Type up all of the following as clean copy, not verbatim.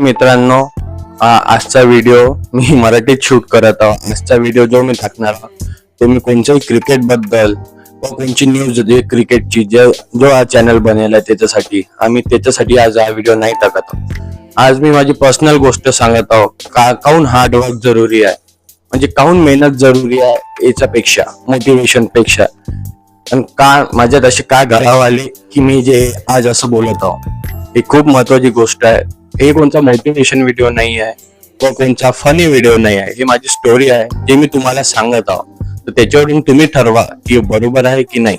मित्रांनो, आजचा व्हिडिओ मी मराठीत शूट करत आहोत. आजचा व्हिडिओ जो मी टाकणार आहोत तो मी कोणत्याही क्रिकेट बद्दल व कोणची न्यूज जे क्रिकेटची जो हा चॅनल बनेल आहे त्याच्यासाठी आज हा व्हिडिओ नाही टाकत आहोत. आज मी माझी पर्सनल गोष्ट सांगत आहोत. काहून हार्डवर्क जरुरी आहे, म्हणजे काहून मेहनत जरुरी आहे याच्यापेक्षा, मोटिवेशन पेक्षा, आणि का माझ्यात असे काय घडाव आले की मी जे आज असं बोलत आहो. ही खूप महत्वाची गोष्ट आहे. हे कोणता मोटिवेशन व्हिडिओ नाही आहे व कोणता फनी व्हिडिओ नाही आहे. ही माझी स्टोरी आहे जे मी तुम्हाला सांगत आहो. तर त्याच्यावरून तुम्ही ठरवा की बरोबर आहे की नाही.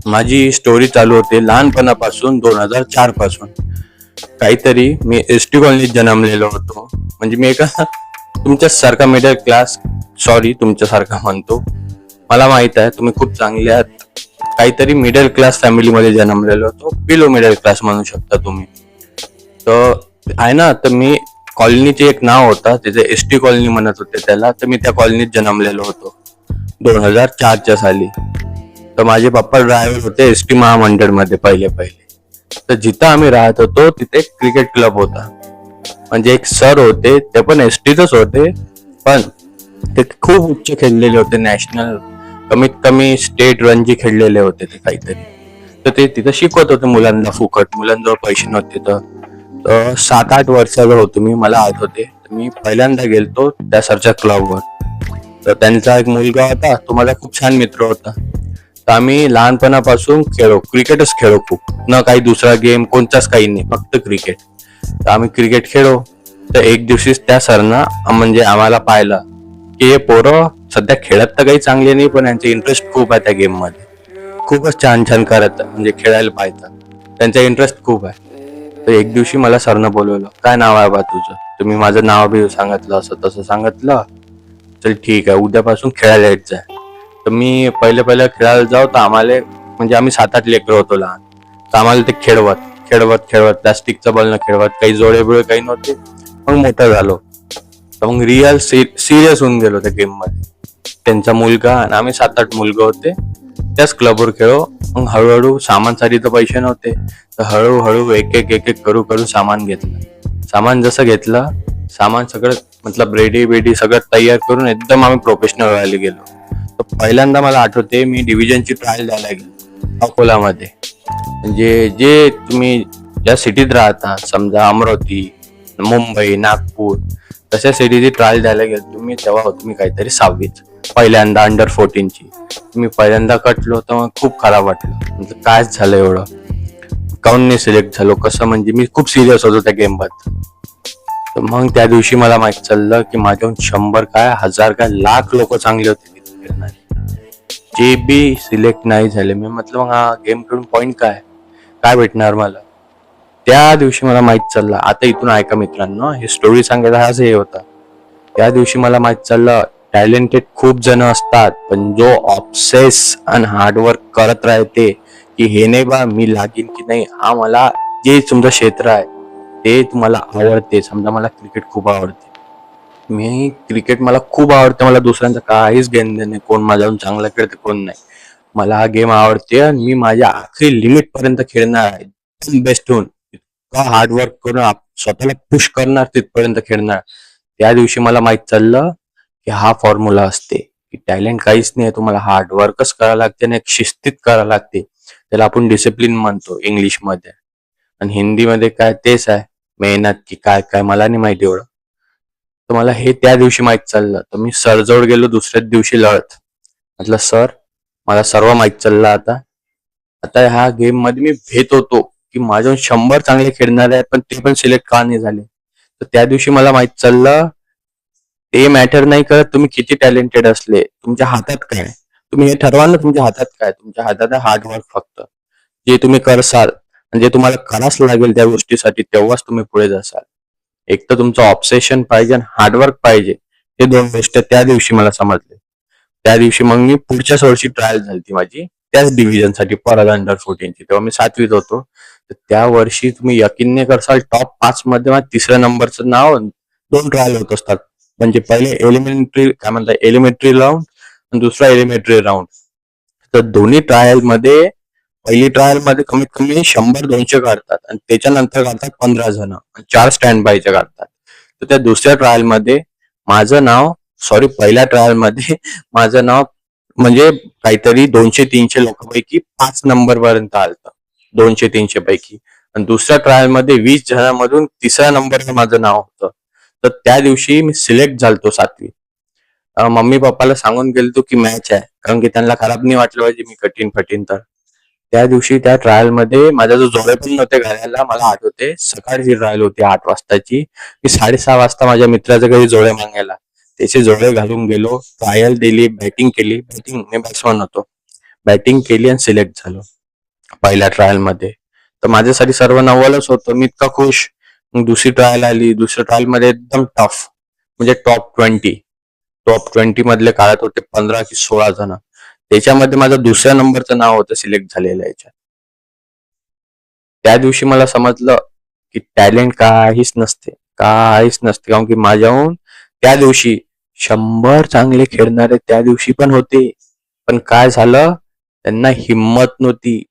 माझी स्टोरी चालू होते लहानपणापासून 2004 पासून. काहीतरी मी एसटी कॉलनीत जन्मलेलो होतो. म्हणजे मी एका तुमच्यासारखा मिडल क्लास, सॉरी तुमच्यासारखा म्हणतो, मला माहित आहे तुम्ही खूप चांगले आहात. काहीतरी मिडल क्लास फॅमिलीमध्ये जन्मलेलो होतो, बिलो मिडल क्लास म्हणू शकता तुम्ही. तर आहे ना, तर मी कॉलनीचे एक नाव होता, त्याचे एसटी कॉलनी म्हणत होते त्याला. तर मी त्या कॉलनीत जन्मलेलो होतो 2004च्या साली. तर माझे पप्पा ड्रायव्हर होते एसटी महामंडळ मध्ये पहिले. तर जिथं आम्ही राहत होतो तिथे क्रिकेट क्लब होता. म्हणजे एक सर होते, ते पण एसटीतच होते, पण ते खूप उच्च खेळलेले होते. नॅशनल, कमीत कमी स्टेट रणजी खेळलेले होते ते काहीतरी. तर ते तिथं शिकवत होते मुलांना फुकट. मुलांजवळ पैसे नव्हते. तर 7-8 वर्षाचा होतो मी, मला आठवते. मी पहिल्यांदा गेलतो त्या सरच्या क्लबवर. तर त्यांचा एक मुलगा होता, तो माझा खूप छान मित्र होता. तर आम्ही लहानपणापासून क्रिकेटच खेळो खूप, न काही दुसरा गेम कोणताच काही नाही, फक्त क्रिकेट. तर आम्ही क्रिकेट खेळो. तर एक दिवशी त्या सरना म्हणजे आम्हाला पाहिलं की हे पोरं सध्या खेळत तर काही चांगले नाही, पण यांचे इंटरेस्ट खूप आहे त्या गेम मध्ये. खूपच छान छान करत, म्हणजे खेळायला पाहिजे, त्यांचा इंटरेस्ट खूप आहे. तर एक दिवशी मला सरनं बोलवलं, काय नाव आहे बा तुझं? तुम्ही माझं नाव बी सांगितलं, असं तसं सांगितलं. चल ठीक आहे, उद्यापासून खेळायला येत जाय. तर मी पहिले खेळायला जाऊ. तर आम्हाला, म्हणजे आम्ही 7-8 लेकरं होतो लहान. तर आम्हाला ते खेळवत प्लास्टिकचं बॉल न खेळवत, काही जोडे बिळे काही नव्हते. मग मोठं झालो तर मग रिअल सिरियस होऊन गेलो त्या गेम मध्ये. त्यांचा मुलगा आणि आम्ही 7-8 मुलगा होते, त्याच क्लबवर खेळो. मग हळूहळू सामानसाठी तर पैसे नव्हते, तर हळूहळू एक एक करू सामान घेतलं. सामान जसं घेतलं, सामान सगळं मतलब रेडी बेडी सगळं तयार करून एकदम आम्ही प्रोफेशनल व्हायला गेलो. तर पहिल्यांदा मला आठवते, मी डिव्हिजनची ट्रायल द्यायला गेलो अकोलामध्ये. म्हणजे जे तुम्ही ज्या सिटीत राहता, समजा अमरावती, मुंबई, नागपूर, तशा सिटीची ट्रायल द्यायला गेलो तुम्ही. तेव्हा होतो मी काहीतरी 6वीत, पहिल्यांदा अंडर 14ची. मी पहिल्यांदा कटलो तर मग खूप खराब वाटलं. म्हणजे काय झालं एवढं, काऊन नाही सिलेक्ट झालो, कसं, म्हणजे मी खूप सिरियस होतो त्या गेम बद्दल. तर मग त्या दिवशी मला माहित चाललं की माझ्याहून 100 काय 1000 काय लाख लोक चांगले होते तिथे खेळणारे, जे बी सिलेक्ट नाही झाले. मी म्हटलं मग हा गेम खेळून पॉइंट काय भेटणार मला. त्या दिवशी मला माहित चाललं. आता इथून ऐका मित्रांनो, ही स्टोरी सांगायला हाच हे होता. त्या दिवशी मला माहित चाललं, टॅलेंटेड खूप जण असतात, पण जो ऑब्सेस आणि हार्डवर्क करत राहते की हे नाही बा मी लागीन की नाही, हा मला जे तुमचं क्षेत्र आहे ते तुम्हाला आवडते. समजा मला क्रिकेट खूप आवडते, मी क्रिकेट मला खूप आवडते, मला दुसऱ्यांचं काहीच घेणं देणं नाही, कोण माझ्याहून चांगलं खेळते कोण नाही. मला हा गेम आवडते आणि मी माझ्या आखरी लिमिट पर्यंत खेळणार आहे, बेस्ट होऊन इतका हार्डवर्क करून स्वतःला पुश करणार, तिथपर्यंत खेळणार. त्या दिवशी मला माहित चाललं की हा फॉर्म्युला असते की टॅलेंट काहीच नाही, तुम्हाला हार्डवर्कच करावं लागते आणि एक शिस्तीत करावं लागते. त्याला आपण डिसिप्लिन म्हणतो इंग्लिश मध्ये, आणि हिंदीमध्ये काय तेच आहे, मेहनत की काय काय मला नाही माहिती एवढं. तर मला हे त्या दिवशी माहित चाललं. तर मी सर जवळ गेलो दुसऱ्याच दिवशी लढत. म्हटलं सर, मला सर्व माहित चाललं. आता आता ह्या गेम मध्ये मी भेट होतो की माझ्याहून 100 चांगले खेळणारे आहेत, पण ते पण सिलेक्ट का नाही झाले. तर त्या दिवशी मला माहित चाललं, ते मॅटर नाही करत तुम्ही किती टॅलेंटेड असले, तुमच्या हातात काय. तुम्ही हे ठरवा ना, तुमच्या हातात काय. तुमच्या हातात आहे हार्डवर्क फक्त. जे तुम्ही करसाल म्हणजे तुम्हाला करावंच लागेल त्या गोष्टीसाठी, तेव्हाच तुम्ही पुढे जासाल. एक तर तुमचं ऑब्सेशन पाहिजे आणि हार्डवर्क पाहिजे. हे 2 गोष्ट त्या दिवशी मला समजले. त्या दिवशी मग मी पुढच्याच वर्षी ट्रायल झाली माझी, त्याच डिव्हिजन साठी, परत अंडर 14ची. तेव्हा मी 7वीत होतो. तर त्या वर्षी तुम्ही यकीन नाही करसाल, टॉप 5 मध्ये माझ्या 3ऱ्या नंबरचं नाव. 2 ट्रायल होत असतात, म्हणजे पहिले एलिमेंटरी काय म्हणतात, एलिमेंटरी राऊंड आणि दुसरा एलिमेंटरी राऊंड. तर दोन्ही ट्रायल मध्ये पहिली ट्रायल मध्ये कमीत कमी 100-200 काढतात आणि त्याच्यानंतर काढतात 15 जण, 4 स्टँड बायचे काढतात. तर त्या दुसऱ्या ट्रायल मध्ये माझं नाव, सॉरी पहिल्या ट्रायल मध्ये माझं नाव म्हणजे काहीतरी 200-300 लोकांपैकी 5 नंबर पर्यंत आलतं, 200-300 पैकी. आणि दुसऱ्या ट्रायल मध्ये 20 जणांमधून तिसऱ्या नंबरवर माझं नाव होतं. तर त्या दिवशी मी सिलेक्ट झालतो 7वी. मम्मी पप्पाला सांगून गेलतो की मॅच आहे, कारण की त्यांना खराब नाही वाटलं पाहिजे मी कठीण फटीन तर. त्या दिवशी त्या ट्रायल मध्ये माझा जो जोडे पण नव्हते घालायला, मला आठवते सकाळची ट्रायल होती 8 वाजताची. मी 6:30 वाजता माझ्या मित्राच्या घरी जोडे मागायला, त्याचे जोडे घालून गेलो, ट्रायल दिली, बॅटिंग केली. बॅटिंग मी बॅट्समन होतो. बॅटिंग केली आणि सिलेक्ट झालो पहिल्या ट्रायल मध्ये. तर माझ्यासाठी सर्व नवलच होतं, मी इतका खुश. मग दुसरी ट्रायल आली, दुसऱ्या ट्रायल मध्ये एकदम टफ, म्हणजे टॉप 20 मधले काढत होते 15 की 16 जण. त्याच्यामध्ये माझं दुसऱ्या नंबरचं नाव होतं सिलेक्ट झालेलं याच्यात. त्या दिवशी मला समजलं की टॅलेंट काहीच नसते, काहीच नसते. कारण की माझ्याहून त्या दिवशी 100 चांगले खेळणारे त्या दिवशी पण होते, पण काय झालं, त्यांना हिंमत नव्हती.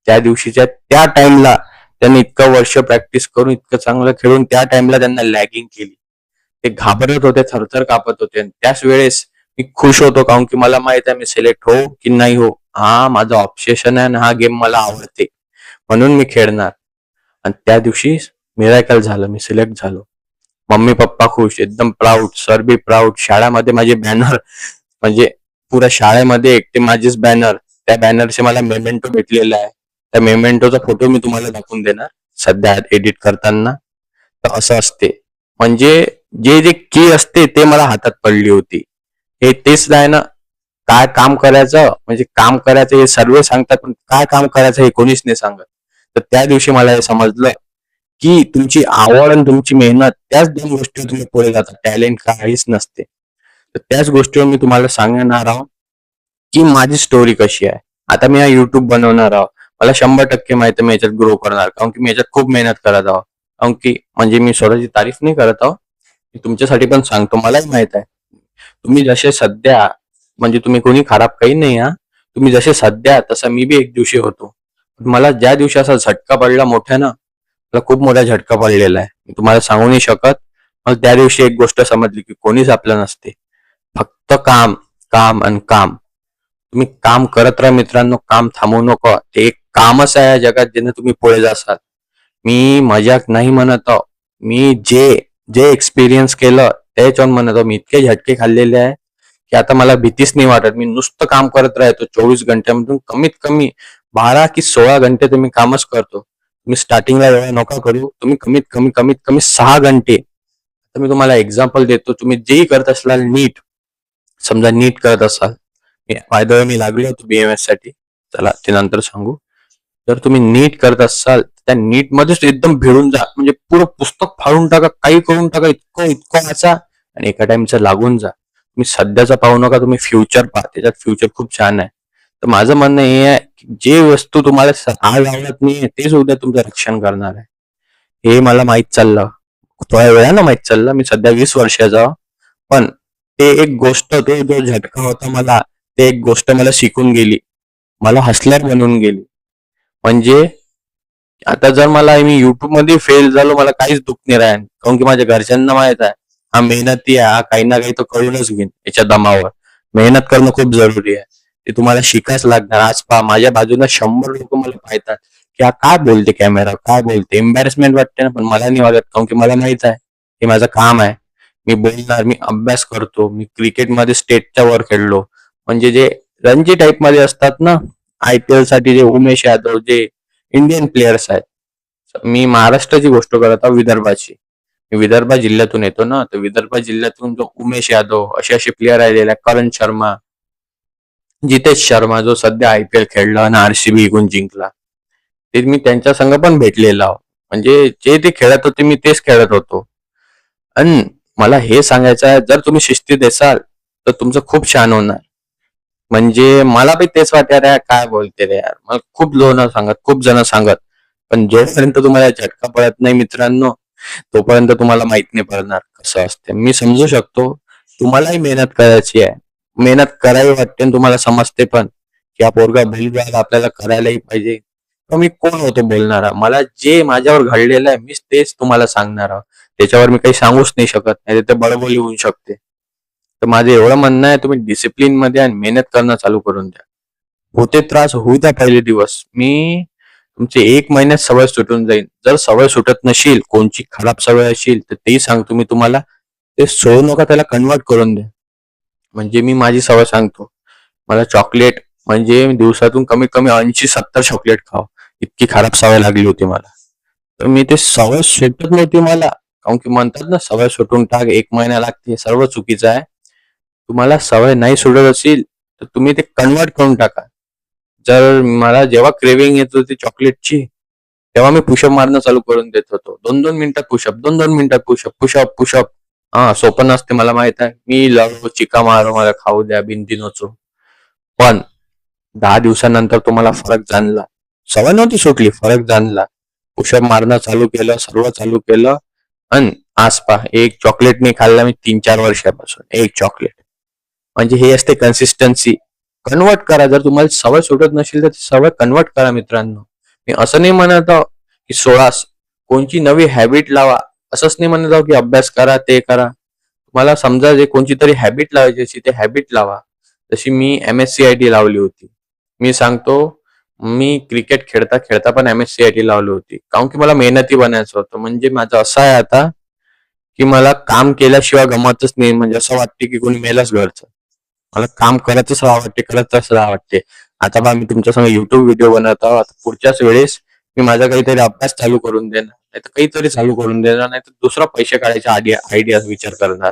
त्या दिवशीच्या त्या टाइमला त्यांनी इतकं वर्ष प्रॅक्टिस करून इतकं चांगलं खेळून त्या टाइमला त्यांना लॅगिंग केली. ते घाबरत होते, थरथर कापत होते. आणि त्याच वेळेस मी खुश होतो, कारण की मला माहित आहे मी सिलेक्ट हो की नाही हो, हा माझा ऑब्सेशन आहे आणि हा गेम मला आवडते, म्हणून मी खेळणार. आणि त्या दिवशी मिराकल झालं, मी सिलेक्ट झालो. मम्मी पप्पा खुश, एकदम प्राऊड, सर बी प्राऊड. शाळेमध्ये माझे बॅनर, म्हणजे पुऱ्या शाळेमध्ये एकटे माझेच बॅनर, त्या बॅनरचे मला मेमेंटो भेटलेला आहे. त्या मेमेंटोचा फोटो मी तुम्हाला दाखवून देणार सध्या एडिट करताना. तर असं असते, म्हणजे जे जे की असते ते मला हातात पडली होती. हे तेच नाही ना, काय काम करायचं, म्हणजे काम करायचं हे सर्व सांगतात, पण काय काम करायचं हे कोणीच नाही सांगत. तर त्या दिवशी मला हे समजलं की तुमची आवड आणि तुमची मेहनत, त्याच दोन गोष्टी तुम्ही पुढे जाता, टॅलेंट काहीच नसते. तर त्याच गोष्टीवर मी तुम्हाला सांगणार आहोत की माझी स्टोरी कशी आहे. आता मी हा युट्यूब बनवणार आहोत, मला 100% माहिती आहे मी याच्यात ग्रो करणार, कारण की मी याच्यात खूप मेहनत करत आहोत. कारण की म्हणजे मी स्वतःची तारीफ नाही करत आहोत, मी तुमच्यासाठी पण सांगतो, मलाही माहित आहे तुम्ही जसे सध्या, म्हणजे तुम्ही कोणी खराब काही नाही हा, तुम्ही जसे सध्या तसा मी बी एक दिवशी होतो. मला ज्या दिवशी असा झटका पडला मोठ्या ना, मला खूप मोठा झटका पडलेला आहे, मी तुम्हाला सांगू नाही शकत. मला त्या दिवशी एक गोष्ट समजली की कोणीच आपलं नसते, फक्त काम, काम आणि काम. तुम्ही काम करत राहा मित्रांनो, काम थांबवू नको. ते एक कामच आहे या जगात ज्याने तुम्ही पुढे जासाल. मी मजाक नाही म्हणत आहो, मी जे जे एक्सपिरियन्स केलं त्याच्यावर म्हणत आहो. मी इतके झटके खाल्लेले आहे की आता मला भीतीच नाही वाटत. मी नुसतं काम करत राहतो 24 घंट्यामधून कमीत कमी 12 की 16 घंटे तुम्ही कामच करतो. तुम्ही स्टार्टिंगला वेळ नका करू, तुम्ही कमीत कमी 6 घंटे. तर मी तुम्हाला एक्झाम्पल देतो, तुम्ही जेही करत असाल नीट, समजा नीट करत असाल, बाय द वे मी लागलो होतो BMS साठी, चला ते नंतर सांगू. जर तुम्ही नीट करत असाल त्या नीट मध्येच एकदम भिडून जा, म्हणजे पुरं पुस्तक फाडून टाका, काही करून टाका, इतकं इतकं वाचा आणि एका टाइमचं लागून जा. तुम्ही सध्याचा पाहू नका, तुम्ही फ्युचर पहा, त्याच्यात फ्युचर खूप छान आहे. तर माझं म्हणणं हे आहे की जे वस्तू तुम्हाला आज आवडत नाहीये तेच उद्या तुमचं रक्षण करणार आहे. हे मला माहित चाललं, थोड्या वेळानं माहित चाललं. मी सध्या 20 वर्षाचा, पण ते एक गोष्ट, तो जो झटका होता मला, ते एक गोष्ट मला शिकून गेली, मला हसलर बनवून गेली. म्हणजे आता जर मला मी युट्यूब मध्ये फेल झालो, मला काहीच दुःख नाही राहील, कारण की माझ्या घरच्यांना माहित आहे हा मेहनती आहे, हा काही ना काही तो करूनच घेईन याच्या दमावर. मेहनत करणं खूप जरुरी आहे, ते तुम्हाला शिकायच लागणार. आज पहा माझ्या बाजूला 100 लोक मला पाहतात की हा काय बोलते, कॅमेरा काय बोलते, एम्बॅरेसमेंट वाटते ना, पण मला नाही वाटत, कारण की मला माहित आहे हे माझं काम आहे. मी बोलणार, मी अभ्यास करतो, मी क्रिकेटमध्ये स्टेटच्या वर खेळलो, म्हणजे जे रणजी टाईप मध्ये असतात ना, IPL साठी जे उमेश यादव, जे इंडियन प्लेयर्स आहेत. मी महाराष्ट्राची गोष्ट करत आहोत, विदर्भाची. मी विदर्भ जिल्ह्यातून येतो ना, तर विदर्भ जिल्ह्यातून जो उमेश यादव, असे कप्लेयर राहिलेले आहेत, करण शर्मा, जितेश शर्मा जो सध्या IPL खेळला आणि RCB जिंकून जिंकला, ते मी त्यांच्या संग पण भेटलेलो आहो. म्हणजे जे ते खेळत होते मी तेच खेळत होतो. आणि मला हे सांगायचं आहे, जर तुम्ही शिस्तीत असाल तर तुमचं खूप छान होणार. म्हणजे मला बी तेच वाटत आहे, काय बोलते रे यार, मला खूप जण सांगत, पण जोपर्यंत तुम्हाला झटका पडत नाही मित्रांनो, तोपर्यंत तुम्हाला माहित नाही पडणार कसं असते. मी समजू शकतो तुम्हालाही मेहनत करायची आहे, मेहनत करावी वाटते आणि तुम्हाला समजते पण की हा पोरगा बैलगाडा आपल्याला करायलाही पाहिजे. तर मी कोण होतो बोलणारा? मला जे माझ्यावर घडलेलं आहे मीच तेच तुम्हाला सांगणार आहे. त्याच्यावर मी काही सांगूच नाही शकत, नाही ते बळबोली होऊ शकते. तर माझं एवढं म्हणणं आहे, तुम्ही डिसिप्लिन मध्ये आणि मेहनत करणं चालू करून द्या. होते त्रास होऊ द्या पहिले दिवस. तुमची 1 महिन्यात सवय सुटून जाईल. जर सवय सुटत नशील, कोणची खराब सवय असेल, तर तेही सांगतो मी तुम्हाला. ते सोडू नका, त्याला कन्व्हर्ट करून द्या. म्हणजे मी माझी सवय सांगतो. मला चॉकलेट म्हणजे दिवसातून कमीत कमी 80-70 चॉकलेट खावं, इतकी खराब सवय लागली होती मला. तर मी ते सवय सुटत नव्हती मला. काऊन की म्हणतात ना, सवय सुटून टाक, 1 महिना लागते. हे सर्व चुकीचं आहे. तुम्हाला सवय नाही सुटत असेल, तर तुम्ही ते कन्व्हर्ट करून टाका. जर मला जेव्हा क्रेविंग येत होती चॉकलेटची, तेव्हा मी पुशअप मारणं चालू करून देत होतो. 2-2 मिनिटात पुशअप, 2-2 मिनिटात पुशअप, पुशअप, पुशअप. हा, सोपं नसते मला माहित आहे. मी लढो, चिका मारो, मला खाऊ द्या, भिंती नोचो. पण 10 दिवसानंतर तुम्हाला फरक जाणला. सवय नव्हती सुटली, फरक जाणला. पुशअप मारणं चालू केलं, सर्व चालू केलं. आणि आज पहा, एक चॉकलेट नाही खाल्ला मी 3-4 वर्षापासून. एक चॉकलेट. म्हणजे हे असते कन्सिस्टन्सी. कन्वर्ट करा. जर तुम्हाला सवय सुटत नसेल तर ती सवय कन्वर्ट करा मित्रांनो. मी असं नाही म्हणत आहो की कोणची नवी हॅबिट लावा. असंच नाही म्हणत आहो की अभ्यास करा, ते करा. तुम्हाला समजा जे कोणची तरी हॅबिट लावायची अशी ते हॅबिट लावा. जशी मी MSCIT लावली होती. मी सांगतो, मी क्रिकेट खेळता खेळता पण MSCIT लावली होती. काऊन की मला मेहनती बनायचं होतं. म्हणजे माझं असं आहे आता, की मला काम केल्याशिवाय गमतच नाही. म्हणजे असं वाटते की कोणी मेलच घरचं. मला काम करतच राहावं वाटते, करतच राहावं वाटते. आता पहा, मी तुमच्या संग YouTube व्हिडिओ बनवत आहोत. आता पुढच्याच वेळेस मी माझा काहीतरी अभ्यास चालू करून देणार, नाहीतर काहीतरी चालू करून देणार, नाहीतर दुसरा पैसे काढायचा आयडिया विचार करणार.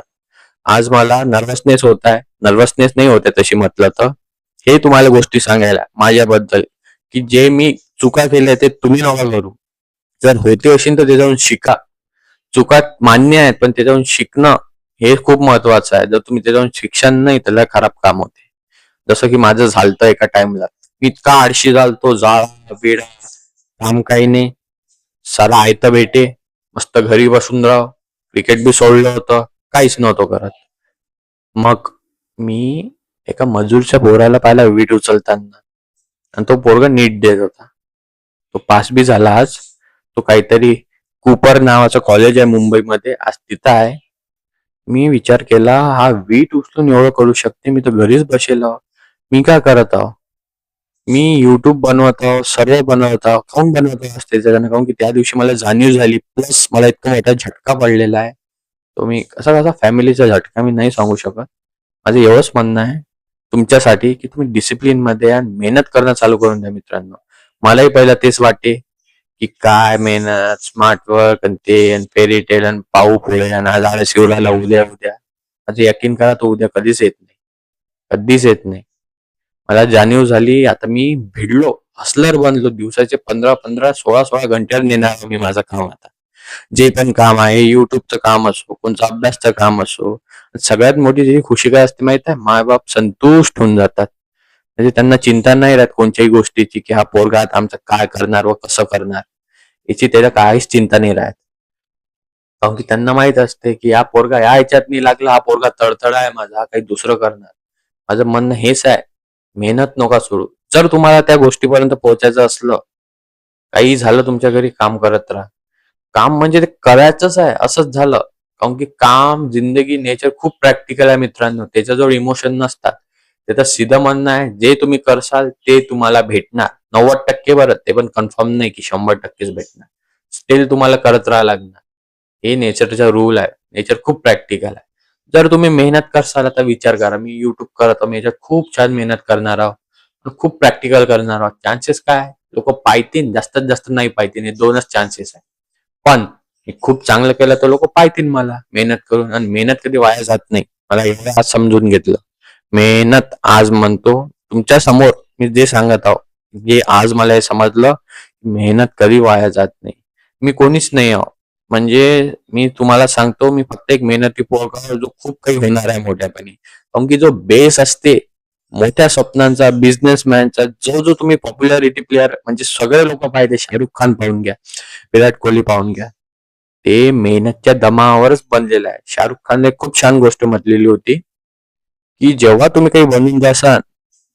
आज मला नर्वसनेस होत आहे. नर्वसनेस नाही होत आहे तशी म्हटलं तर. हे तुम्हाला गोष्टी सांगायला माझ्याबद्दल, की जे मी चुका केल्या ते तुम्ही नका करू. जर होते असेल तर त्याच्यावरून शिका. चुका मान्य आहेत, पण त्याच्यावरून शिकणं हे खूप महत्वाचं आहे. जर तुम्ही त्याच्यावरून शिक्षण नाही, त्याला खराब काम होते. जसं की माझं झालतं एका टाइमला. मी इतका आळशी झालतो, जाळा वेडा, काम काही नाही, साला आयतं भेटे, मस्त घरी बसून राह. क्रिकेट बी सोडलं होतं, काहीच नव्हतो करत. मग मी एका मजूरच्या पोराला पाहिला वीट उचलताना, आणि तो पोरगा नीट देत होता. तो पास बी झाला आज. तो काहीतरी कुपर नावाचं कॉलेज आहे मुंबईमध्ये, आज तिथं आहे. मी विचार केला, हा वीट उचलून एवढं करू शकते, मी तर घरीच बसेल आहो. मी काय करत आहो? मी युट्यूब बनवत आहो, सर्व बनवत आहो. काऊन बनवत आहो त्याच्यानं? काऊन की त्या दिवशी मला जाणीव झाली, प्लस मला इतका मोठा झटका पडलेला आहे. तो मी कसा कसा फॅमिलीचा झटका मी नाही सांगू शकत. माझं एवढंच म्हणणं आहे तुमच्यासाठी, की तुम्ही डिसिप्लिन मध्ये आणि मेहनत करणं चालू करून द्या मित्रांनो. मलाही पहिला तेच वाटे, की काय मेहनत, स्मार्ट वर्क आणि ते आणि फेरी टेल आणि पाऊ पुढे आणि आज आळस शिवराला उद्या उद्या. माझं यकीन करा, तो उद्या कधीच येत नाही. कधीच येत नाही. मला जाणीव झाली, आता मी भिडलो, हसलर बनलो. दिवसाचे 15-15, 16-16 घंट्यावर नेणार मी माझं काम आता. जे पण काम आहे, युट्यूबचं काम असो, कोणचं अभ्यासचं काम असो. सगळ्यात मोठी जी खुशी काय असते माहित आहे? माय-बाप संतुष्ट होऊन जातात. म्हणजे त्यांना चिंता नाही राहत कोणत्याही गोष्टीची, की हा पोरगा आता आमचं काय करणार व कसं करणार. याची त्याला काहीच चिंता नाही राहत. कारण की त्यांना माहित असते, की हा पोरगा या ह्याच्यात नाही लागला, हा पोरगा तडतडा आहे माझा, हा काही दुसरं करणार. माझं म्हणणं हेच आहे, मेहनत नका सोडू. जर तुम्हाला त्या गोष्टीपर्यंत पोहोचायचं असलं, काही झालं तुमच्या घरी, काम करत राहा. काम म्हणजे ते करायचंच आहे असंच झालं. कारण की काम, जिंदगी, नेचर खूप प्रॅक्टिकल आहे मित्रांनो. त्याच्याजवळ इमोशन नसतात. त्याचं सीधं म्हणणं आहे, जे तुम्ही करसाल ते तुम्हाला भेटणार. 90% बरं, ते पण कन्फर्म नाही की 100%च भेटणार. स्टील तुम्हाला करत राहावं लागणार. हे नेचरचा रूल आहे. नेचर खूप प्रॅक्टिकल आहे. जर तुम्ही मेहनत करसाल, आता विचार करा, मी युट्यूब करत आहो, मी याच्यात खूप छान मेहनत करणार आहोत, खूप प्रॅक्टिकल करणार आहोत. चान्सेस काय? लोक पाहतील, जास्तीत जास्त नाही पाहतील. हे 2च चान्सेस आहे. पण मी खूप चांगलं केलं तर लोक पाहतील मला मेहनत करून. आणि मेहनत कधी वाया जात नाही. मला एवढं आज समजून घेतलं. मेहनत, आज म्हणतो तुमच्या समोर मी जे सांगत आहो, जे आज मला हे समजलं, मेहनत कधी वाया जात नाही. मी कोणीच नाही आहो. म्हणजे मी तुम्हाला सांगतो, मी फक्त एक मेहनती पोरगा आहे, जो खूप काही होणार आहे मोठ्यापणी. कारण की जो बेस असते मोठ्या स्वप्नांचा, बिझनेसमॅनचा, जो जो तुम्ही पॉप्युलॅरिटी प्लेअर म्हणजे सगळे लोक पाहिजे, शाहरुख खान पाहून घ्या, विराट कोहली पाहून घ्या, ते मेहनतच्या दमावरच बनलेलं आहे. शाहरुख खानने खूप छान गोष्ट म्हटलेली होती, की जेव्हा तुम्ही काही बनून जासाल,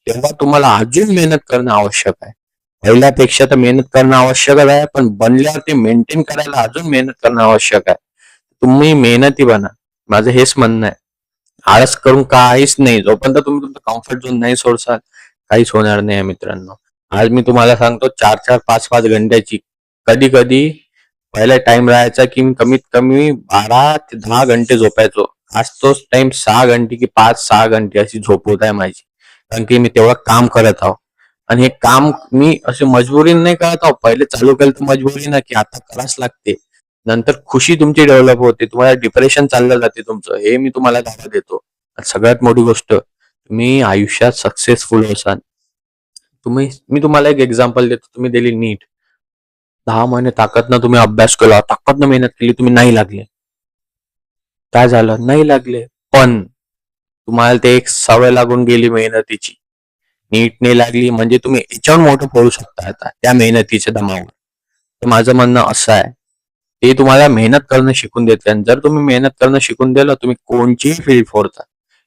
तेव्हा तुम्हाला अजून मेहनत करणं आवश्यक आहे. पहिल्यापेक्षा तर मेहनत करणं आवश्यकच आहे, पण बनल्यावर ते मेंटेन करायला अजून मेहनत करणं आवश्यक आहे. तुम्ही मेहनती बना. माझं हेच म्हणणं आहे. आळस करून काहीच नाही. जोपर्यंत तुम्ही तुमचं कम्फर्ट झोन नाही सोडसाल, काहीच होणार नाही मित्रांनो. आज मी तुम्हाला सांगतो 4-4, 5-5 घंट्याची, कधी-कधी पहिला टाइम राहायचा की मी कमीत कमी 12 ते 10 घंटे झोपायचो. आज तोच टाइम 6 घंटे की 5-6 घंटे अशी झोप होत आहे माझी. कारण की मी तेवढं काम करत आहो. आणि हे काम मी असे मजबुरीने नाही करत आहो. पहिले चालू केलं तर मजबुरीनं की आता करावंच लागते. नंतर खुशी तुमची डेव्हलप होते. तुम्हाला डिप्रेशन चाललं जाते तुमचं. हे मी तुम्हाला दावा देतो. आणि सगळ्यात मोठी गोष्ट, तुम्ही आयुष्यात सक्सेसफुल होसाल. मी तुम्हाला एक एक्झाम्पल देतो. तुम्ही दिली नीट. 10 महिने ताकदनं तुम्ही अभ्यास केला, ताकदनं मेहनत केली, तुम्ही नाही लागले. काय झालं? नाही लागले. पण तुम्हाला ते एक सवय लागून गेली मेहनतीची. नीट नाही लागली म्हणजे तुम्ही याच्यावर मोठं पडू शकता आता त्या मेहनतीच्या दमावर. तर माझं म्हणणं असं आहे, ते तुम्हाला मेहनत करणं शिकून देते. आणि जर तुम्ही मेहनत करणं शिकून दिलं, तुम्ही कोणतीही फील्ड फोडता.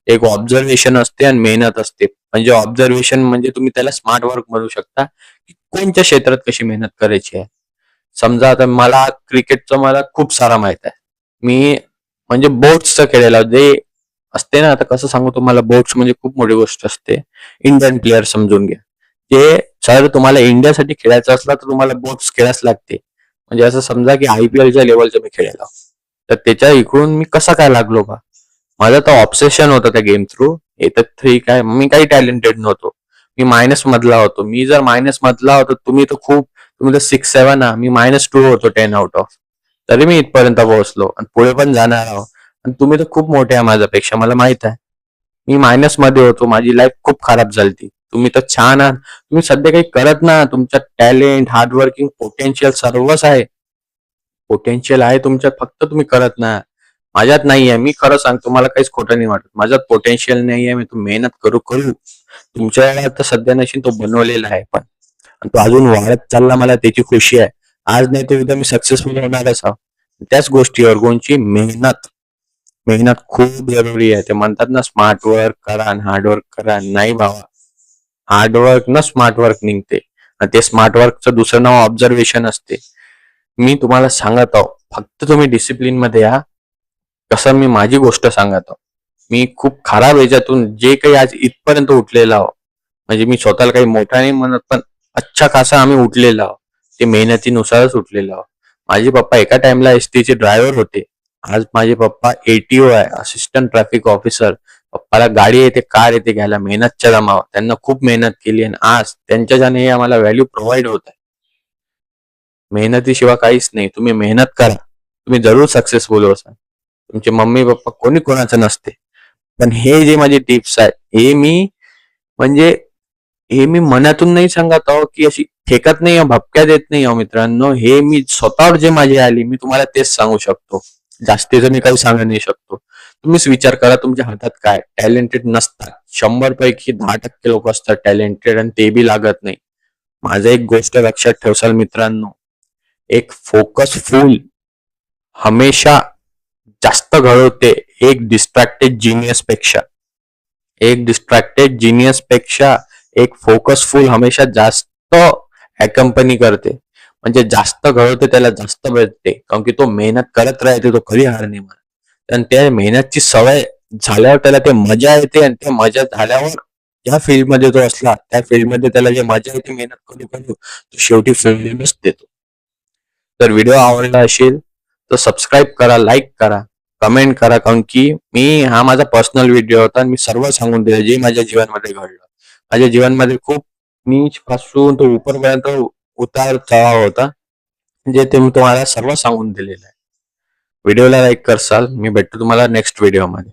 एक ऑब्झर्वेशन असते आणि मेहनत असते. म्हणजे ऑब्झर्वेशन म्हणजे तुम्ही त्याला स्मार्ट वर्क म्हणू शकता, की कोणत्या क्षेत्रात कशी मेहनत करायची आहे. समजा आता मला खूप सारा माहित आहे. मी म्हणजे बोट्सचं खेळलेलं जे असते ना, आता कसं सांगू तुम्हाला, बोट्स म्हणजे खूप मोठी गोष्ट असते. इंडियन प्लेअर समजून घ्या. ते जर तुम्हाला इंडियासाठी खेळायचं असलं तर तुम्हाला बोट्स खेळायच लागते. म्हणजे असं समजा की IPLच्या लेवलचं मी खेळायला. तर त्याच्या इकडून मी कसा काय लागलो बा? माझं तर ऑब्सेशन होतं त्या गेम थ्रू. हे तर ठीक आहे, मी काही टॅलेंटेड नव्हतो. मी मायनस मधला होतो. मी जर मायनस मधला होतो, तुम्ही तर 6-7 मी -2 होतो 10 आउट ऑफ. तरी मी इथपर्यंत पोहोचलो आणि पुढे पण जाणार आहोत. आणि तुम्ही तर खूप मोठे आहे माझ्यापेक्षा, मला माहित आहे. मी मायनस मध्ये होतो. माझी लाईफ खूप खराब झाली. तुम्ही तर छान आहात. तुम्ही सध्या काही करत ना. तुमच्यात टॅलेंट, हार्डवर्किंग, पोटेन्शियल सर्वच आहे. पोटेन्शियल आहे तुमच्यात, फक्त तुम्ही करत ना. माझ्यात नाहीये. मी खरं सांगतो, मला काहीच खोटं नाही वाटत. माझ्यात पोटेन्शियल नाहीये. मी मेहनत करू करू तुमच्या तर सध्या नशीन तो बनवलेला आहे, पण आणि तो अजून वाढत चालला. मला त्याची खुशी आहे. आज नाही तर उद्या मी सक्सेसफुल होणारच आहो. त्याच गोष्टीवर कोणची मेहनत. मेहनत खूप जरुरी आहे. ते म्हणतात ना, स्मार्ट वर्क करा आणि हार्ड वर्क करा. नाही भावा, हार्ड वर्क न स्मार्ट वर्क निघते. आणि ते स्मार्ट वर्कचं दुसरं नाव ऑब्झर्वेशन असते. मी तुम्हाला सांगत आहो, फक्त तुम्ही डिसिप्लिन मध्ये या. कसं मी माझी गोष्ट सांगत आहो. मी खूप खराब ह्याच्यातून जे काही आज इथपर्यंत उठलेला आहो. म्हणजे मी स्वतःला काही मोठा नाही म्हणत, पण अच्छा खासा आम्ही उठलेलो आहोत. ते मेहनतीनुसारच उठलेलो आहोत. माझे पप्पा एका टाइमला ST चे ड्रायव्हर होते. आज माझे पप्पा ATO आहे, असिस्टंट ट्रॅफिक ऑफिसर. पप्पाला गाडी येते, कार येते घ्यायला, मेहनतच्या दमावर. त्यांना खूप मेहनत केली आणि आज त्यांच्याच्याने आम्हाला व्हॅल्यू प्रोव्हाइड होत आहे. मेहनतीशिवाय काहीच नाही. तुम्ही मेहनत करा, तुम्ही जरूर सक्सेसफुल होसाल. तुमचे मम्मी पप्पा कोणी कोणाचं नसते. पण हे जे माझे टिप्स आहेत, म्हणजे हे मी मनातून नाही सांगत आहो, की अशी फेकत नाही, भपक्या देत नाही आहो मित्रांनो. हे मी स्वतःवर जे माझी आली, मी तुम्हाला तेच सांगू शकतो. जास्तीचं मी काही सांगू नाही शकतो. तुम्हीच विचार करा, तुमच्या हातात काय टॅलेंटेड नसतात. 100 पैकी 10% लोक असतात टॅलेंटेड आणि ते बी लागत नाही. माझं एक गोष्ट लक्षात ठेवसाल मित्रांनो, एक फोकसफुल हमेशा जास्त घडवते एक डिस्ट्रॅक्टेड जीनियस पेक्षा. एक डिस्ट्रॅक्टेड जीनियस पेक्षा एक फोकसफुल हमेशा जास्त अकंपनी करते. म्हणजे जास्त घडवते त्याला जास्त भेटते. कारण की तो मेहनत करत राहते, तो कधी हार नाही मानत. आणि त्या मेहनतची सवय झाल्यावर त्याला ते मजा येते. आणि त्या मजा झाल्यावर ज्या फील्डमध्ये तो असला, त्या फील्डमध्ये त्याला जे मजा येते मेहनत करू करू, तो शेवटी फील्डच देतो. जर व्हिडिओ आवडला असेल तर सबस्क्राईब करा, लाईक करा, कमेंट करा. कारण की हा माझा पर्सनल व्हिडिओ होता आणि मी सर्व सांगून दिलं जे माझ्या जीवनामध्ये घडलं. माझ्या जीवनामध्ये खूप नीच पासून तो उपरपर्यंत उतार चढाव होता, जे ते मी तुम्हाला सर्व सांगून दिलेलं आहे. व्हिडिओला लाईक करसाल. मी भेटतो तुम्हाला नेक्स्ट व्हिडिओमध्ये.